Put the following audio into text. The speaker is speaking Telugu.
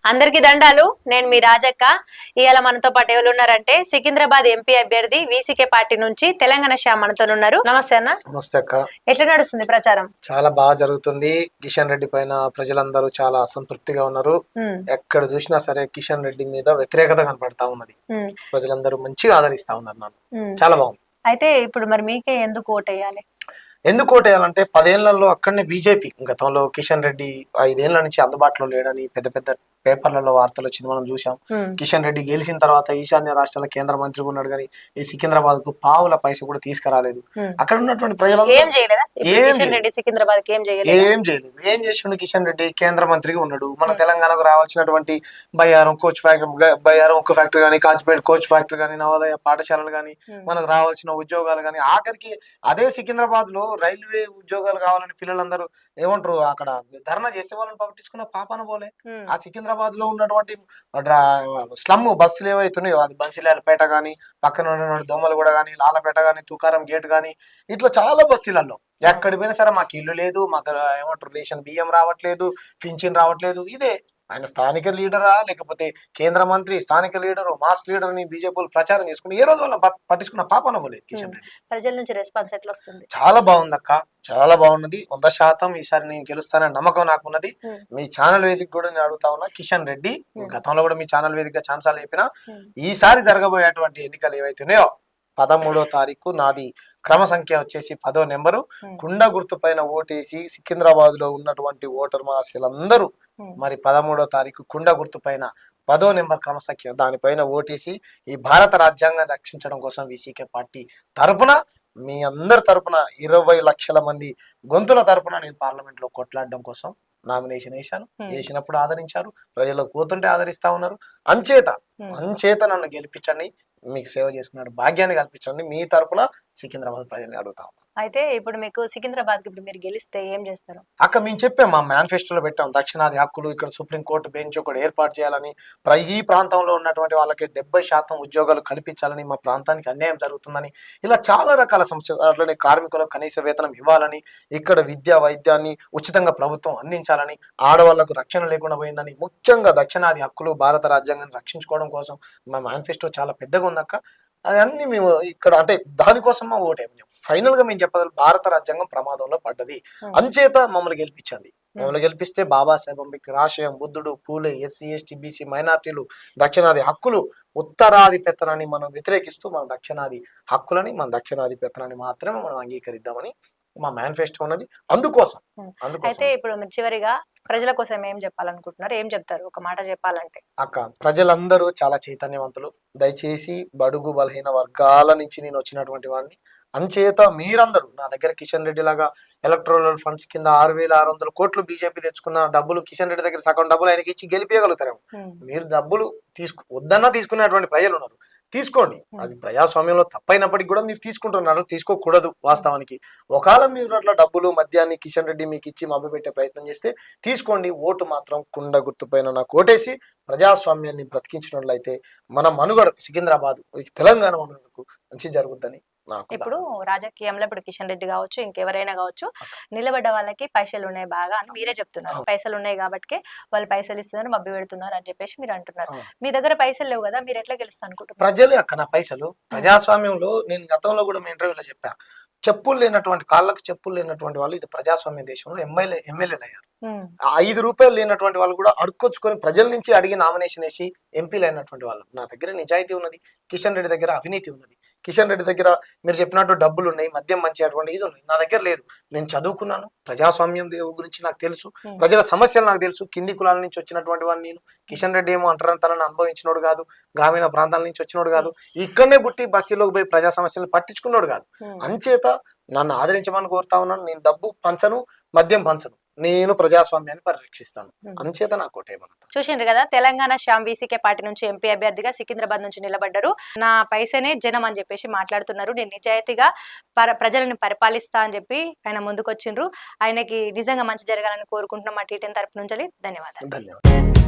అందరికి దండాలు. నేను మీ రాజక్క. ఇవాళ మనతో పాటు ఎవరు ఉన్నారంటే సికింద్రాబాద్ ఎంపీ అభ్యర్థి వీసీకే పార్టీ నుంచి తెలంగాణ శ్యామ్ మనతో ఉన్నారు. నమస్తే అన్న. నమస్తే అక్క. ఎట్లా నడుస్తుంది ప్రచారం? చాలా బాగా జరుగుతుంది. కిషన్ రెడ్డి పైన ప్రజలందరూ చాలా అసంతృప్తిగా ఉన్నారు. ఎక్కడ చూసినా సరే కిషన్ రెడ్డి మీద వ్యతిరేకత కనపడతా ఉన్నది. ప్రజలందరూ మంచిగా ఆదరిస్తా ఉన్నారు నన్ను. చాలా బాగుంది. అయితే ఇప్పుడు మరి మీకే ఎందుకు ఓటేయాలి? ఎందుకు ఓటేయాలంటే 10 ఏళ్లలో అక్కడనే బీజేపీ గతంలో కిషన్ రెడ్డి 5 ఏళ్ల నుంచి అందుబాటులో లేడని పెద్ద పెద్ద పేపర్లలో వార్తలు వచ్చింది, మనం చూసాం. కిషన్ రెడ్డి గెలిచిన తర్వాత ఈశాన్య రాష్ట్రాల కేంద్ర మంత్రిగా ఉన్నాడు, కానీ ఈ సికింద్రాబాద్ కు పావుల పైస కూడా తీసుకురాలేదు. అక్కడ ఉన్నటువంటి ప్రజలందరూ ఏం చేయలేదు. ఏం చేసిండు కిషన్ రెడ్డి? కేంద్ర మంత్రిగా ఉన్నాడు. మన తెలంగాణకు రావాల్సినటువంటి బయ్యారం ఉక్కు ఫ్యాక్టరీ కానీ, కాచిపేట కోచ్ ఫ్యాక్టరీ కానీ, నవోదయ పాఠశాలలు కానీ, మనకు రావాల్సిన ఉద్యోగాలు కానీ, ఆఖరికి అదే సికింద్రాబాద్ లో రైల్వే ఉద్యోగాలు కావాలని పిల్లలందరూ ఏమంటారు అక్కడ ధర్నా చేసే వాళ్ళని పట్టించుకున్న పాపన పోలే. ఆ సికింద్రాబాద్ లో ఉన్నటువంటి స్లమ్ బస్సులు ఏవైతున్నాయో, అది బన్సిలాలపేట కానీ, పక్కన ఉన్నటువంటి దోమలగూడ కానీ, లాలపేట కానీ, తుకారం గేట్ కానీ, ఇట్లా చాలా బస్సులలో ఎక్కడికి పోయినా సరే మాకు ఇల్లు లేదు, మాకు ఏమంటారు రేషన్ బియ్యం రావట్లేదు, పింఛన్ రావట్లేదు. ఇదే ఆయన స్థానిక లీడరా లేకపోతే కేంద్ర మంత్రి, స్థానిక లీడరు, మాస్ లీడర్ ని బీజేపీ ప్రచారం చేసుకుని ఏ రోజు వల్ల పట్టించుకున్న పాపన పోలేదు కిషన్ రెడ్డి. ప్రజల నుంచి రెస్పాన్స్ ఎట్లా వస్తుంది? చాలా బాగుంది అక్క, చాలా బాగున్నది. 100% ఈసారి నేను గెలుస్తానని నమ్మకం నాకున్నది. మీ ఛానల్ వేదిక కూడా నేను అడుగుతా ఉన్నా, కిషన్ రెడ్డి గతంలో కూడా మీ ఛానల్ వేదిక ఛాన్సాలు చెప్పినా, ఈసారి జరగబోయేటువంటి ఎన్నికలు ఏవైతున్నాయో 13వ తారీఖు నాది క్రమ సంఖ్య వచ్చేసి 10వ నెంబరు, కుండ గుర్తు పైన ఓటేసి సికింద్రాబాద్ లో ఉన్నటువంటి ఓటర్ మహాశయులందరూ మరి 13వ తారీఖు కుండ గుర్తు పైన 10వ నెంబర్ క్రమ సంఖ్య దానిపైన ఓటేసి ఈ భారత రాజ్యాంగాన్ని రక్షించడం కోసం వీసీకే పార్టీ తరపున, మీ అందరి తరపున 20 లక్షల మంది గొంతుల తరపున నేను పార్లమెంట్ లో కొట్లాడడం కోసం నామినేషన్ వేశాను. వేసినప్పుడు ఆదరించారు, ప్రజలకు పోతుంటే ఆదరిస్తా ఉన్నారు. అంచేత నన్ను గెలిపించండి, మీకు సేవ చేసుకున్నాడు భాగ్యాన్ని కల్పించండి. మీ తరపున సికింద్రాబాద్ ప్రజల్ని అడుగుతా ఉన్నాను. అయితే ఇప్పుడు మీకు సికింద్రాబాద్ కి ఇప్పుడు మీరు గెలిస్తే ఏం చేస్తారు? అక్క మేము చెప్పాం, మా మేనిఫెస్టోలో పెట్టాం, దక్షిణాది హక్కులు, ఇక్కడ సుప్రీంకోర్టు బెంచ్ ఒకటి ఏర్పాటు చేయాలని, ఈ ప్రాంతంలో ఉన్నటువంటి వాళ్ళకి 70% ఉద్యోగాలు కల్పించాలని, మా ప్రాంతానికి అన్యాయం జరుగుతుందని, ఇలా చాలా రకాల సమస్యలు. అట్లనే కార్మికులకు కనీస వేతనం ఇవ్వాలని, ఇక్కడ విద్యా వైద్యాన్ని ఉచితంగా ప్రభుత్వం అందించాలని, ఆడవాళ్లకు రక్షణ లేకుండా పోయిందని, ముఖ్యంగా దక్షిణాది హక్కులు, భారత రాజ్యాంగాన్ని రక్షించుకోవడం కోసం మా మేనిఫెస్టో చాలా పెద్దగా ఉందక్క. అవన్నీ మేము ఇక్కడ అంటే దానికోసం మా ఓటేమని ఫైనల్ గా మేము చెప్పాలి, భారత రాజ్యాంగం ప్రమాదంలో పడ్డది, అంచేత మమ్మల్ని గెలిపించండి. మమ్మల్ని గెలిపిస్తే బాబాసాహెబ్ అంబేద్కర్ ఆశయం, బుద్ధుడు, పూలే, ఎస్సీ ఎస్టీ బీసీ మైనార్టీలు, దక్షిణాది హక్కులు, ఉత్తరాది పెత్తనాన్ని మనం వ్యతిరేకిస్తూ మన దక్షిణాది హక్కులని, మన దక్షిణాది పెత్తనాన్ని మాత్రమే మనం అంగీకరిద్దామని మా మేనిఫెస్టో ఉన్నది. అందుకోసం అయితే ఇప్పుడు మీరు చివరిగా ప్రజల కోసం ఏం చెప్పాలనుకుంటున్నారు? ఏం చెప్తారు ఒక మాట చెప్పాలంటే? అక్క, ప్రజలందరూ చాలా చైతన్యవంతులు. దయచేసి బడుగు బలహీన వర్గాల నుంచి నేను వచ్చినటువంటి వాడిని. అంచేత మీరందరూ నా దగ్గర కిషన్ రెడ్డి లాగా ఎలక్ట్రల్ ఫండ్స్ కింద 6,600 కోట్లు బీజేపీ తెచ్చుకున్న డబ్బులు కిషన్ రెడ్డి దగ్గర సగం డబ్బులు ఆయనకి ఇచ్చి గెలిపేయగలుగుతారేమో. మీరు డబ్బులు వద్దన్నా తీసుకునేటువంటి ప్రజలు ఉన్నారు, తీసుకోండి. అది ప్రజాస్వామ్యంలో తప్పైనప్పటికీ కూడా మీరు తీసుకుంటున్నారు, తీసుకోకూడదు వాస్తవానికి. ఒకవేళ మీరు అట్లా డబ్బులు మద్యాన్ని కిషన్ రెడ్డి మీకు ఇచ్చి మభ్యపెట్టే ప్రయత్నం చేస్తే తీసుకోండి. ఓటు మాత్రం కుండ గుర్తుపైన నాకు ఓటేసి ప్రజాస్వామ్యాన్ని బ్రతికించినట్లయితే మన మనుగడ సికింద్రాబాద్, తెలంగాణ మనుగడకు మంచి జరుగుద్దని. ఇప్పుడు రాజకీయంలో ఇప్పుడు కిషన్ రెడ్డి కావచ్చు, ఇంకెవరైనా కావచ్చు, నిలబడ్డ వాళ్ళకి పైసలు ఉన్నాయి బాగా అని మీరే చెప్తున్నారు. పైసలు ఉన్నాయి కాబట్టి వాళ్ళు పైసలు ఇస్తున్నారు, మభ్య పెడుతున్నారు అని చెప్పేసి మీరు అంటున్నారు. మీ దగ్గర పైసలు లేవు కదా, మీరు ఎట్లా గెలుస్తా అనుకుంటున్నారు? ప్రజలే అక్క నా పైసలు. ప్రజాస్వామ్యంలో నేను గతంలో కూడా మీ ఇంటర్వ్యూలో చెప్పా, చెప్పులు లేనటువంటి కాళ్ళకు చెప్పులు లేనటువంటి వాళ్ళు ఇది ప్రజాస్వామ్య దేశంలో ఎమ్మెల్యేలు అయ్యారు. 5 రూపాయలు లేనటువంటి వాళ్ళు కూడా అడుక్కొచ్చుకొని ప్రజల నుంచి అడిగి నామినేషన్ వేసి ఎంపీలు అయినటువంటి వాళ్ళు. నా దగ్గర నిజాయితీ ఉన్నది, కిషన్ రెడ్డి దగ్గర అవినీతి ఉన్నది. కిషన్ రెడ్డి దగ్గర మీరు చెప్పినట్టు డబ్బులు ఉన్నాయి, మద్యం మంచి అటువంటి ఇది ఉన్నాయి. నా దగ్గర లేదు. నేను చదువుకున్నాను, ప్రజాస్వామ్యం గురించి నాకు తెలుసు, ప్రజల సమస్యలు నాకు తెలుసు. కింది కులాల నుంచి వచ్చినటువంటి వాడిని నేను. కిషన్ రెడ్డి ఏమో అంటారని అనుభవించినోడు కాదు, గ్రామీణ ప్రాంతాల నుంచి వచ్చినోడు కాదు, ఇక్కడనే పుట్టి బస్సులోకి పోయి ప్రజా సమస్యలను పట్టించుకున్నాడు కాదు. అంచేత నన్ను ఆదరించమని కోరుతా ఉన్నాను. నేను డబ్బు పంచను, మద్యం పంచను, నేను ప్రజాస్వామ్యాన్ని పరిరక్షిస్తాను. అంచేత నాకు ఓటేయమన్నట్టు. చూసిండ్రు కదా, తెలంగాణ శ్యామ్ వీసీకే పార్టీ నుంచి ఎంపీ అభ్యర్థిగా సికింద్రాబాద్ నుంచి నిలబడ్డారు. నా పైసనే జనం అని చెప్పేసి మాట్లాడుతున్నారు. నేను నిజాయితీగా ప్రజలను పరిపాలిస్తా అని చెప్పి ఆయన ముందుకొచ్చిండ్రు. ఆయనకి నిజంగా మంచి జరగాలని కోరుకుంటున్నాం మా టీటీఎన్ తరపు నుంచి. ధన్యవాదాలు.